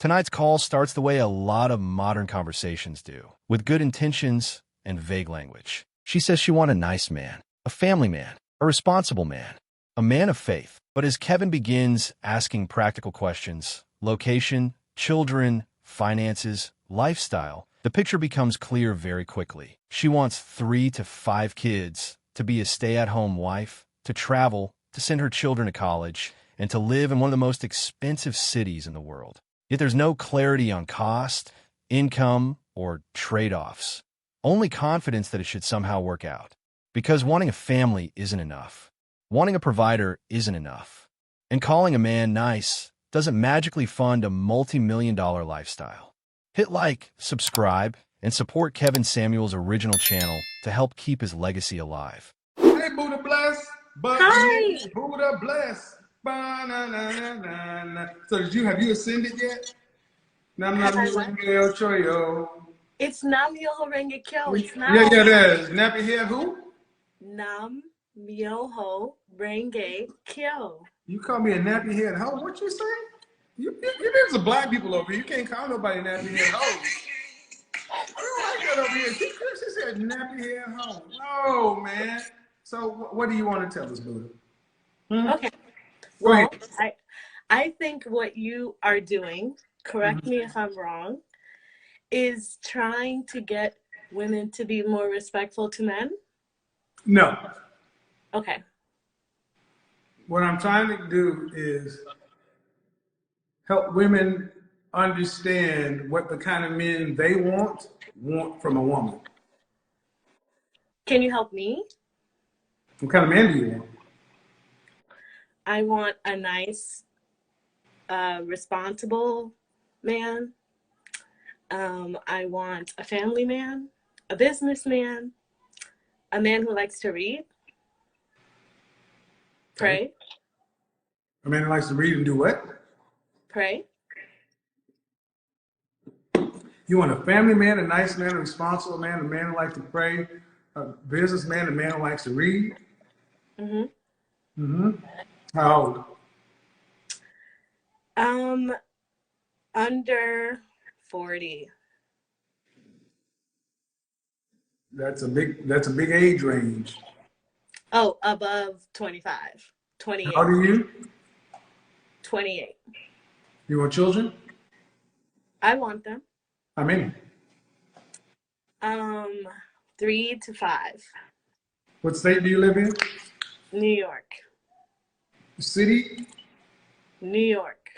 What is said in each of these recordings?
Tonight's call starts the way a lot of modern conversations do, with good intentions and vague language. She says she wants a nice man, a family man, a responsible man, a man of faith. But as Kevin begins asking practical questions, location, children, finances, lifestyle, the picture becomes clear very quickly. She wants 3 to 5 kids, to be a stay-at-home wife, to travel, to send her children to college, and to live in one of the most expensive cities in the world. Yet there's no clarity on cost, income, or trade-offs. Only confidence that it should somehow work out. Because wanting a family isn't enough. Wanting a provider isn't enough. And calling a man nice doesn't magically fund a multi-million-dollar lifestyle. Hit like, subscribe, and support Kevin Samuel's original channel to help keep his legacy alive. Hey, Buddha bless. Hi. Buddha bless. So have you ascended yet? It's Nam Myoho Renge Kyo. It's not. Yeah, that is. Nappy head who? Nam Myoho Renge Kyo. You call me a nappy head hoe? What you say? There's some black people over here. You can't call nobody nappy head hoe. I don't like that over here. She said nappy head hoe. No, man. So what do you want to tell us, Buddha? Okay. Well, I think what you are doing, correct me if I'm wrong, is trying to get women to be more respectful to men? No. Okay. What I'm trying to do is help women understand what the kind of men they want from a woman. Can you help me? What kind of man do you want? I want a nice, responsible man. I want a family man, a businessman, a man who likes to read, pray. A man who likes to read and do what? Pray. You want a family man, a nice man, a responsible man, a man who likes to pray, a businessman, a man who likes to read? How old? Under 40. That's a big age range. Oh, above 25. 28. How old are you? 28. You want children? I want them. How many? 3 to 5. What state do you live in? New York. City? New York.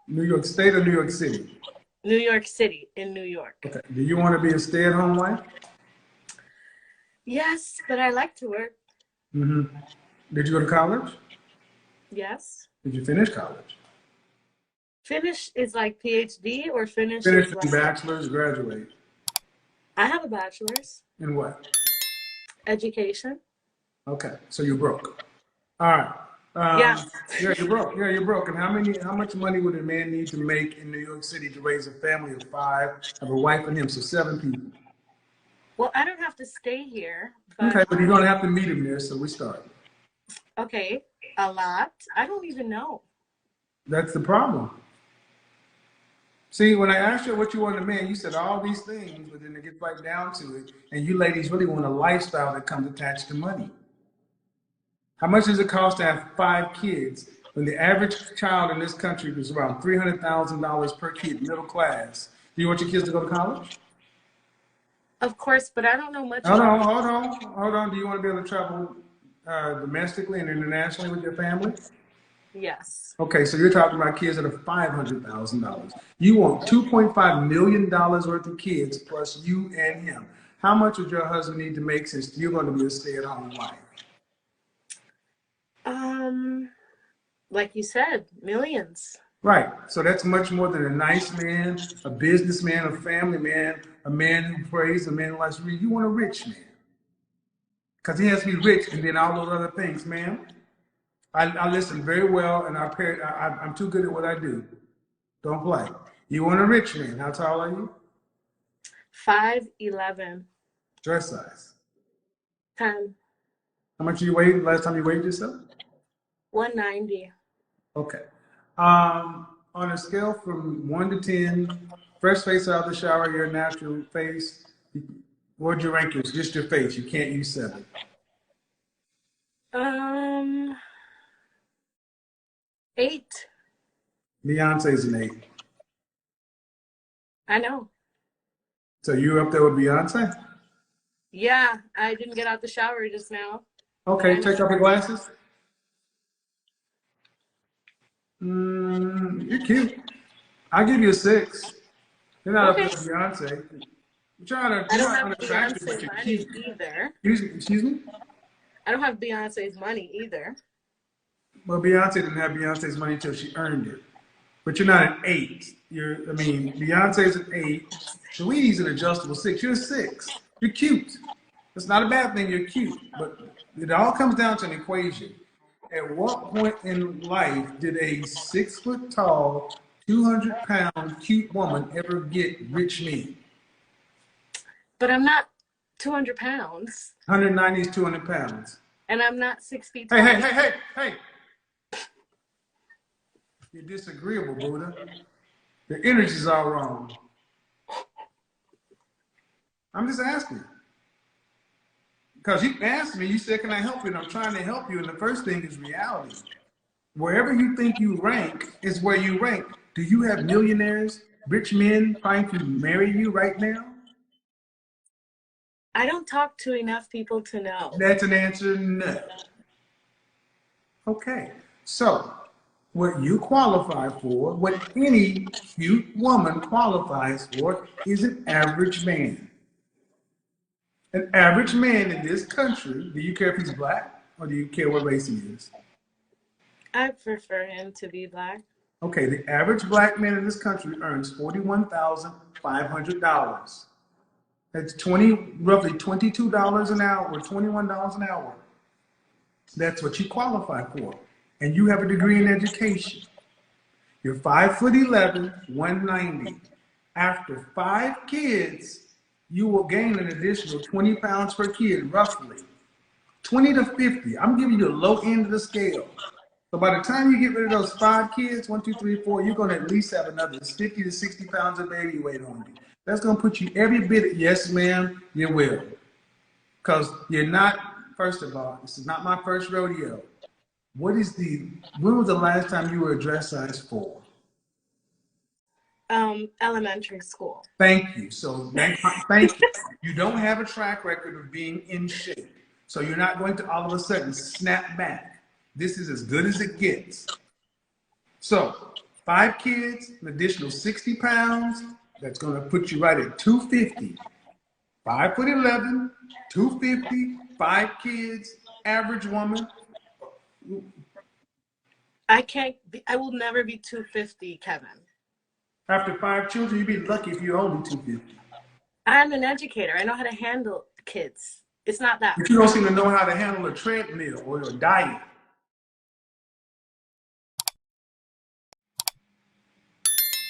New York State or New York City? New York City in New York. Okay. Do you want to be a stay-at-home wife? Yes, but I like to work. Did you go to college? Yes. Did you finish college? Finish is like PhD or finish Finish is with like... bachelor's, graduate. I have a bachelor's. In what? Education. Okay, so you're broke. All right. Yeah. Yeah, you're broke. Yeah, you're broke. And how much money would a man need to make in New York City to raise a family of 5, have a wife and him, so 7 people? Well, I don't have to stay here. But, okay, but you're going to have to meet him there, so we start. Okay, a lot. I don't even know. That's the problem. See, when I asked you what you want in a man, you said all these things, but then it gets right down to it, and you ladies really want a lifestyle that comes attached to money. How much does it cost to have 5 kids when the average child in this country is around $300,000 per kid, middle class? Do you want your kids to go to college? Of course, but I don't know much Hold about on. Do you want to be able to travel domestically and internationally with your family? Yes. Okay, so you're talking about kids that are $500,000. You want $2.5 million worth of kids plus you and him. How much would your husband need to make since you're going to be a stay-at-home wife? Like you said, millions. Right. So that's much more than a nice man, a businessman, a family man, a man who prays, a man who likes to read. You want a rich man. Because he has to be rich and then all those other things, ma'am. I listen very well, and I'm too good at what I do. Don't play. You want a rich man. How tall are you? 5'11". Dress size? 10. How much you weighed last time you weighed yourself? 190. Okay. On a scale from 1 to 10, fresh face out of the shower, your natural face, what'd you rank yours? Just your face. You can't use 7. 8. Beyonce's an 8. I know. So you're up there with Beyonce? Yeah, I didn't get out the shower just now. Okay, take off your glasses. You're cute. I'll give you a 6. You're not up there with Beyonce. I don't have Beyonce's money either. Excuse me? I don't have Beyonce's money either. Well, Beyonce didn't have Beyonce's money until she earned it. But you're not an 8. Beyonce's an 8. Saweetie's an adjustable 6. You're a 6. You're cute. It's not a bad thing. You're cute. But it all comes down to an equation. At what point in life did a 6 foot tall, 200-pound cute woman ever get rich men? But I'm not 200 pounds. 190 is 200 pounds. And I'm not 6 feet tall. Hey. You're disagreeable, Buddha. The energy's all wrong. I'm just asking. Because you asked me, you said, can I help you? And I'm trying to help you. And the first thing is reality. Wherever you think you rank is where you rank. Do you have millionaires, rich men trying to marry you right now? I don't talk to enough people to know. That's an answer, no. Okay. So, what you qualify for, what any cute woman qualifies for, is an average man. An average man in this country, do you care if he's black or do you care what race he is? I prefer him to be black. Okay, the average black man in this country earns $41,500. That's roughly $22 an hour or $21 an hour. That's what you qualify for. And you have a degree in education. You're 5'11", 190. After 5 kids, you will gain an additional 20 pounds per kid, roughly. 20 to 50. I'm giving you the low end of the scale. So by the time you get rid of those 5 kids, 1, 2, 3, 4, you're going to at least have another 50 to 60 pounds of baby weight on you. That's going to put you every bit, yes, ma'am, you will. Because you're not, first of all, this is not my first rodeo. When was the last time you were a dress size 4? Elementary school. Thank you. So thank you. You don't have a track record of being in shape. So you're not going to all of a sudden snap back. This is as good as it gets. So 5 kids, an additional 60 pounds. That's going to put you right at 250. 5'11", 250, 5 kids, average woman. I will never be 250, Kevin. After 5 children, you'd be lucky if you're only 250. I'm an educator. I know how to handle kids. It's not that. But you don't seem to know how to handle a treadmill or a diet.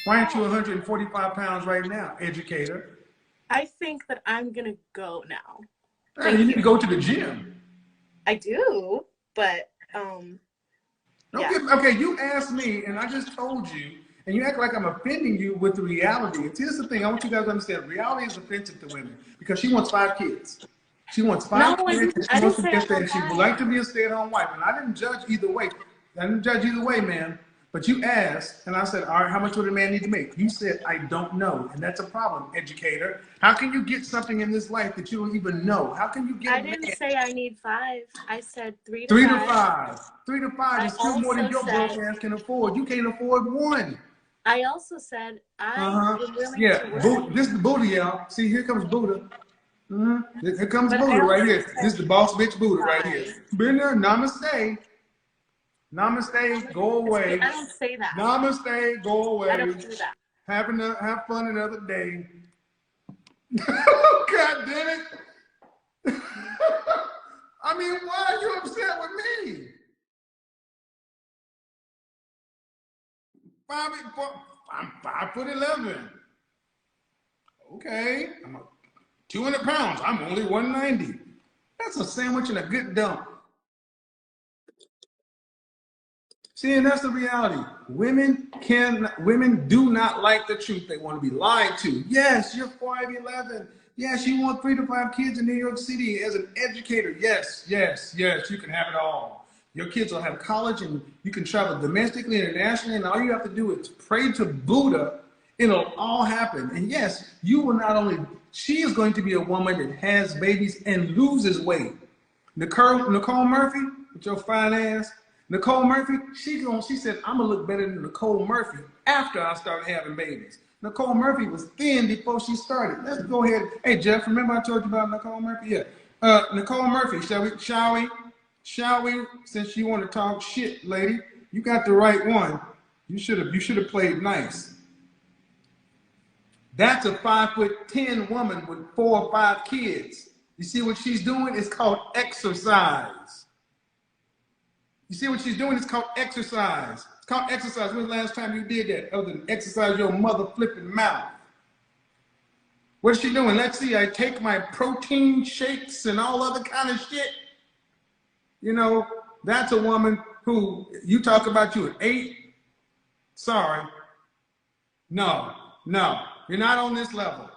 Why aren't you 145 pounds right now, educator? I think that I'm going to go now. Hey, you need to go to the gym. I do, but yeah. Okay, you asked me, and I just told you, and you act like I'm offending you with the reality. And here's the thing, I want you guys to understand, reality is offensive to women because she wants 5 kids. She wants 5 kids, and she wants to get there, and she would like to be a stay-at-home wife. And I didn't judge either way. Man. But you asked, and I said, all right, how much would a man need to make? You said, I don't know. And that's a problem, educator. How can you get something in this life that you don't even know? How can you get I didn't say I need 5. I said 3 to 5. 3 to 5. 3 to 5 is still more than your broke ass can afford. You can't afford 1. I also said I'm willing to work. This is the Buddha, y'all. See, here comes Buddha. Here comes Buddha right here. This is the boss bitch Buddha right here. Been there, namaste. Namaste, go away. I don't say that. Namaste, go away. I don't do that. Have fun another day. God damn it. I mean, why are you upset with me? I'm 5'11". Okay, I'm 200 pounds. I'm only 190. That's a sandwich and a good dump. See, and that's the reality. Women do not like the truth. They want to be lied to. Yes, you're 5'11". Yes, you want 3 to 5 kids in New York City as an educator. Yes, yes, yes, you can have it all. Your kids will have college and you can travel domestically, internationally, and all you have to do is pray to Buddha. It'll all happen. And yes, you will not only, she is going to be a woman that has babies and loses weight. Nicole Murphy, with your fine ass, Nicole Murphy, she said, I'm gonna look better than Nicole Murphy after I started having babies. Nicole Murphy was thin before she started. Let's go ahead. Hey Jeff, remember I told you about Nicole Murphy? Yeah. Nicole Murphy, shall we? Since you want to talk shit, lady, you got the right one. You should have played nice. That's a 5'10" woman with 4 or 5 kids. You see what she's doing? It's called exercise. You see what she's doing? It's called exercise. It's called exercise. When's the last time you did that other than exercise your mother flipping mouth? What's she doing? Let's see, I take my protein shakes and all other kind of shit. You know, that's a woman who, you talk about you at 8. Sorry. No, you're not on this level.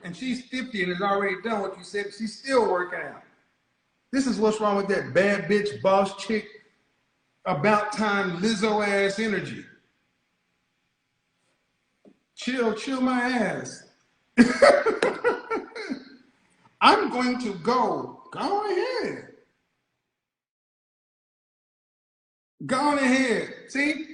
And she's 50 and has already done what you said. She's still working out. This is what's wrong with that bad bitch, boss chick, about time Lizzo ass energy. Chill my ass. I'm going to go ahead. Go on ahead. See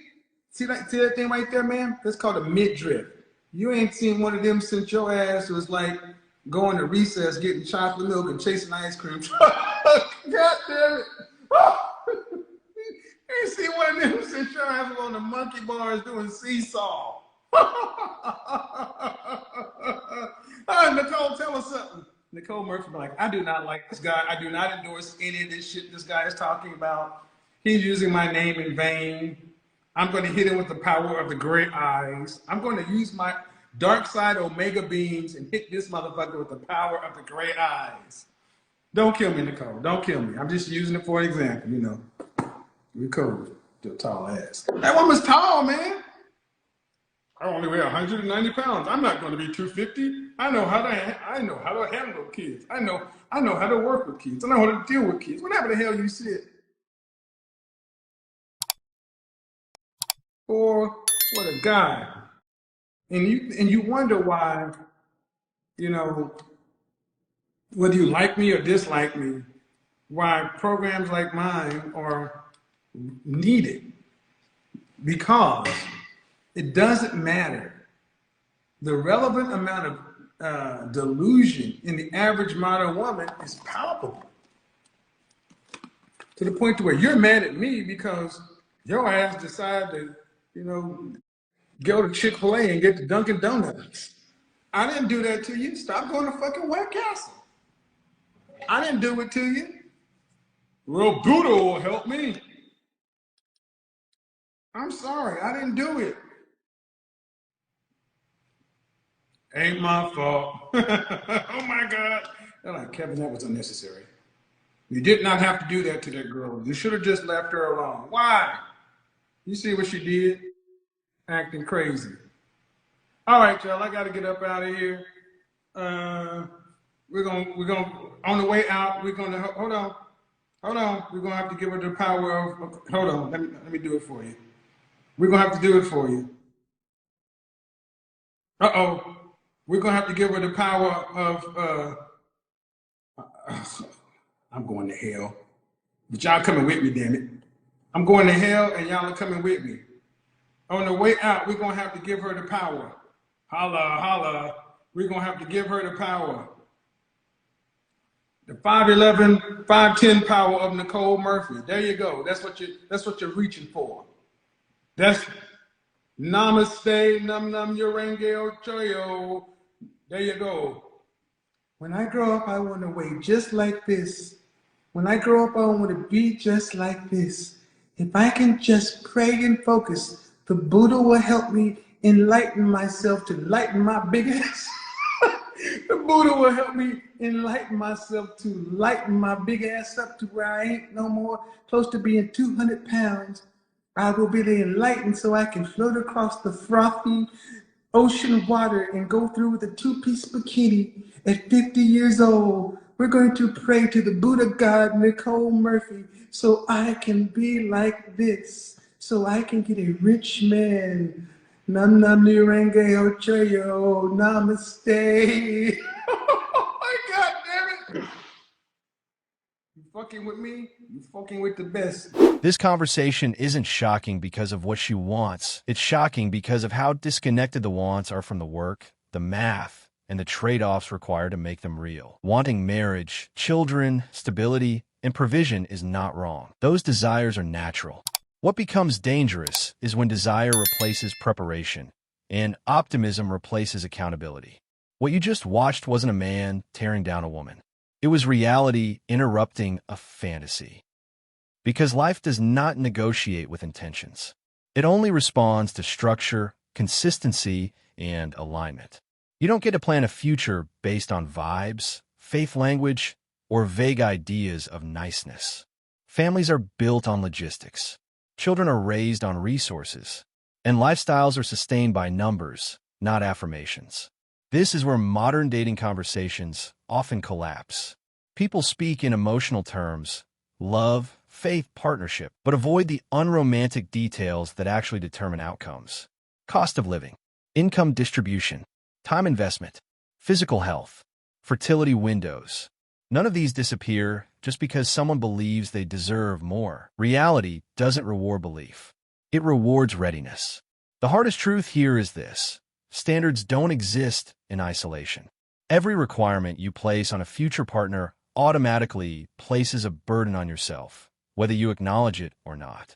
that thing right there, man? That's called a midriff. You ain't seen one of them since your ass was like going to recess, getting chocolate milk and chasing ice cream. God damn it. You ain't seen one of them since your ass was on the monkey bars doing seesaw. Nicole, tell us something. Nicole Murphy be like, I do not like this guy. I do not endorse any of this shit this guy is talking about. He's using my name in vain. I'm going to hit him with the power of the gray eyes. I'm going to use my dark side omega beams and hit this motherfucker with the power of the gray eyes. Don't kill me, Nicole. Don't kill me. I'm just using it for an example, you know. We cool. The tall ass. That woman's tall, man. I only weigh 190 pounds. I'm not going to be 250. I know how to handle kids. I know how to work with kids. I know how to deal with kids. Whatever the hell you said. Or what a guy. And you wonder why, you know, whether you like me or dislike me, why programs like mine are needed. Because it doesn't matter. The relevant amount of delusion in the average modern woman is palpable. To the point to where you're mad at me because your ass decided to, you know, go to Chick-fil-A and get the Dunkin' Donuts. I didn't do that to you. Stop going to fucking White Castle. I didn't do it to you. Well, Buddha will help me. I'm sorry, I didn't do it. Ain't my fault. Oh my God. They're like, Kevin, that was unnecessary. You did not have to do that to that girl. You should have just left her alone. Why? You see what she did? Acting crazy. All right, y'all, I got to get up out of here. We're gonna on the way out, we're gonna hold on. We're gonna have to give her the power of hold on, let me do it for you. We're gonna have to do it for you. We're gonna have to give her the power of I'm going to hell. But y'all coming with me, damn it. I'm going to hell and y'all are coming with me. On the way out, we're gonna have to give her the power. Holla. We're gonna have to give her the power. The 5'11", 5'10" power of Nicole Murphy. There you go. That's what you're reaching for. That's namaste, num urengeo choyo. There you go. When I grow up, I want to weigh just like this. When I grow up, I want to be just like this. If I can just pray and focus, the Buddha will help me enlighten myself to lighten my big ass. The Buddha will help me enlighten myself to lighten my big ass up to where I ain't no more close to being 200 pounds. I will be the enlightened so I can float across the frothy ocean water and go through with a two-piece bikini at 50 years old. We're going to pray to the Buddha god Nicole Murphy so I can be like this, so I can get a rich man. Nam nam nirenge ochayo, namaste. Oh my God, damn it. You fucking with me? You fucking with the best. This conversation isn't shocking because of what she wants. It's shocking because of how disconnected the wants are from the work, the math, and the trade-offs required to make them real. Wanting marriage, children, stability, and provision is not wrong. Those desires are natural. What becomes dangerous is when desire replaces preparation and optimism replaces accountability. What you just watched wasn't a man tearing down a woman. It was reality interrupting a fantasy. Because life does not negotiate with intentions. It only responds to structure, consistency, and alignment. You don't get to plan a future based on vibes, faith language, or vague ideas of niceness. Families are built on logistics. Children are raised on resources. And lifestyles are sustained by numbers, not affirmations. This is where modern dating conversations often collapse. People speak in emotional terms, love, faith, partnership, but avoid the unromantic details that actually determine outcomes. Cost of living, income distribution, time investment, physical health, fertility windows. None of these disappear just because someone believes they deserve more. Reality doesn't reward belief. It rewards readiness. The hardest truth here is this: standards don't exist in isolation. Every requirement you place on a future partner automatically places a burden on yourself, whether you acknowledge it or not.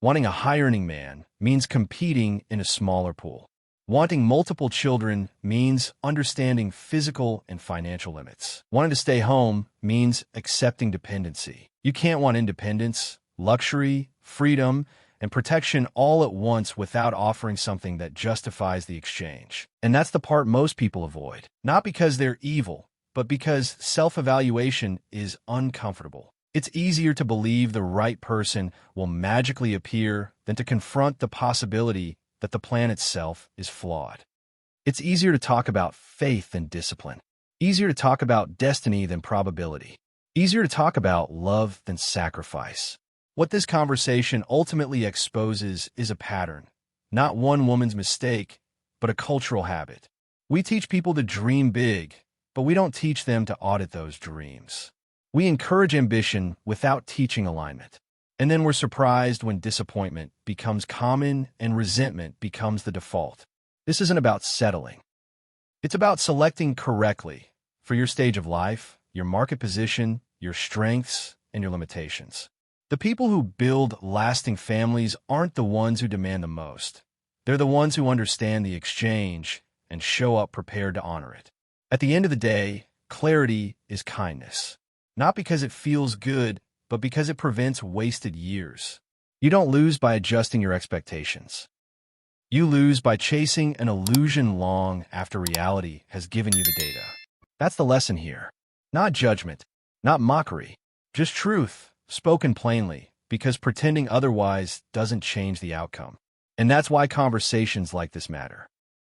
Wanting a high-earning man means competing in a smaller pool. Wanting multiple children means understanding physical and financial limits. Wanting to stay home means accepting dependency. You can't want independence, luxury, freedom, and protection all at once without offering something that justifies the exchange. And that's the part most people avoid. Not because they're evil, but because self-evaluation is uncomfortable. It's easier to believe the right person will magically appear than to confront the possibility that the plan itself is flawed. It's easier to talk about faith than discipline. Easier to talk about destiny than probability. Easier to talk about love than sacrifice. What this conversation ultimately exposes is a pattern, not one woman's mistake, but a cultural habit. We teach people to dream big, but we don't teach them to audit those dreams. We encourage ambition without teaching alignment. And then we're surprised when disappointment becomes common and resentment becomes the default. This isn't about settling. It's about selecting correctly for your stage of life, your market position, your strengths, and your limitations. The people who build lasting families aren't the ones who demand the most. They're the ones who understand the exchange and show up prepared to honor it. At the end of the day, clarity is kindness. Not because it feels good, but because it prevents wasted years. You don't lose by adjusting your expectations. You lose by chasing an illusion long after reality has given you the data. That's the lesson here. Not judgment, not mockery, just truth. Spoken plainly, because pretending otherwise doesn't change the outcome. And that's why conversations like this matter.